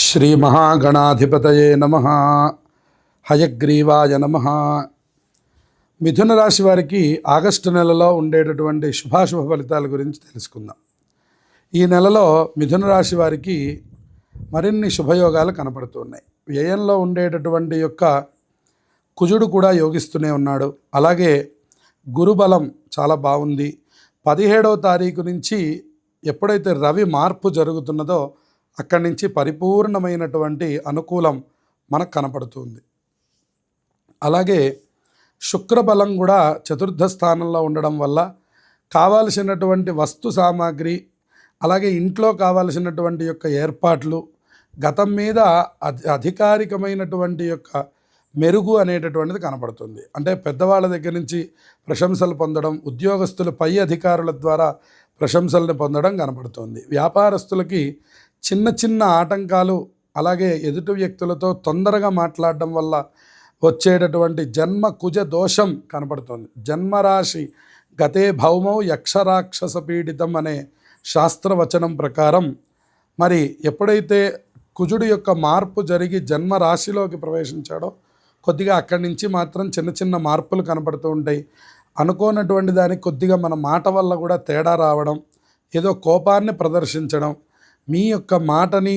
శ్రీ మహాగణాధిపతయే నమః. హయగ్రీవాయ నమః. మిథున రాశి వారికి ఆగస్టు నెలలో ఉండేటటువంటి శుభాశుభ ఫలితాల గురించి తెలుసుకుందాం. ఈ నెలలో మిథున రాశి వారికి మరిన్ని శుభయోగాలు కనపడుతున్నాయి. వ్యయంలో ఉండేటటువంటి యొక్క కుజుడు కూడా యోగిస్తూనే ఉన్నాడు. అలాగే గురుబలం చాలా బాగుంది. 17వ తారీఖు నుంచి ఎప్పుడైతే రవి మార్పు జరుగుతున్నదో అక్కడి నుంచి పరిపూర్ణమైనటువంటి అనుకూలం మనకు కనపడుతుంది. అలాగే శుక్రబలం కూడా చతుర్థ స్థానంలో ఉండడం వల్ల కావాల్సినటువంటి వస్తు సామాగ్రి, అలాగే ఇంట్లో కావాల్సినటువంటి యొక్క ఏర్పాట్లు, గతం మీద అధికారికమైనటువంటి యొక్క మెరుగు అనేటటువంటిది కనపడుతుంది. అంటే పెద్దవాళ్ళ దగ్గర నుంచి ప్రశంసలు పొందడం, ఉద్యోగస్తులు పై అధికారుల ద్వారా ప్రశంసలను పొందడం కనపడుతుంది. వ్యాపారస్తులకి చిన్న చిన్న ఆటంకాలు, అలాగే ఎదుటి వ్యక్తులతో తొందరగా మాట్లాడడం వల్ల వచ్చేటటువంటి జన్మ కుజ దోషం కనపడుతుంది. జన్మరాశి గతే భౌమౌ యక్షరాక్షస పీడితం అనే శాస్త్రవచనం ప్రకారం మరి ఎప్పుడైతే కుజుడు యొక్క మార్పు జరిగి జన్మరాశిలోకి ప్రవేశించాడో కొద్దిగా అక్కడి నుంచి మాత్రం చిన్న చిన్న మార్పులు కనపడుతూ ఉంటాయి. అనుకోనటువంటి దానికి కొద్దిగా మన మాట వల్ల కూడా తేడా రావడం, ఏదో కోపాన్ని ప్రదర్శించడం, మీ యొక్క మాటని,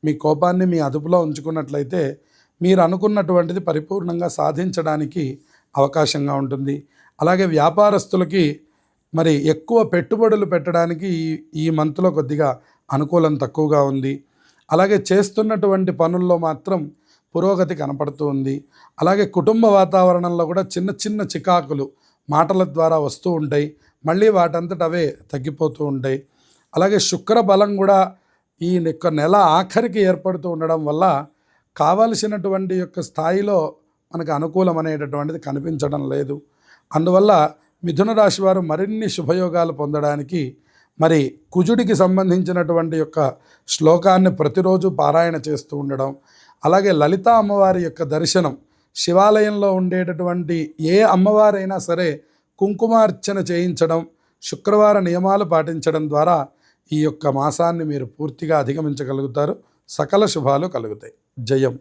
మీ కోపాన్ని మీ అదుపులో ఉంచుకున్నట్లయితే మీరు అనుకున్నటువంటిది పరిపూర్ణంగా సాధించడానికి అవకాశంగా ఉంటుంది. అలాగే వ్యాపారస్తులకి మరి ఎక్కువ పెట్టుబడులు పెట్టడానికి ఈ మంత్లో కొద్దిగా అనుకూలం తక్కువగా ఉంది. అలాగే చేస్తున్నటువంటి పనుల్లో మాత్రం పురోగతి కనపడుతూ ఉంది. అలాగే కుటుంబ వాతావరణంలో కూడా చిన్న చిన్న చికాకులు మాటల ద్వారా వస్తూ ఉంటాయి, మళ్ళీ వాటంతట అవే తగ్గిపోతూ ఉంటాయి. అలాగే శుక్ర బలం కూడా ఈ యొక్క నెల ఆఖరికి ఏర్పడుతూ ఉండడం వల్ల కావలసినటువంటి యొక్క స్థాయిలో మనకు అనుకూలం అనేటటువంటిది కనిపించడం లేదు. అందువల్ల మిథున రాశి వారు మరిన్ని శుభయోగాలు పొందడానికి మరి కుజుడికి సంబంధించినటువంటి యొక్క శ్లోకాన్ని ప్రతిరోజు పారాయణ చేస్తూ ఉండడం, అలాగే లలితా అమ్మవారి యొక్క దర్శనం, శివాలయంలో ఉండేటటువంటి ఏ అమ్మవారైనా సరే కుంకుమార్చన చేయించడం, శుక్రవార నియమాలు పాటించడం ద్వారా ఈ యొక్క మాసాన్ని మీరు పూర్తిగా అధిగమించగలుగుతారు. సకల శుభాలు కలుగుతాయి. జయం.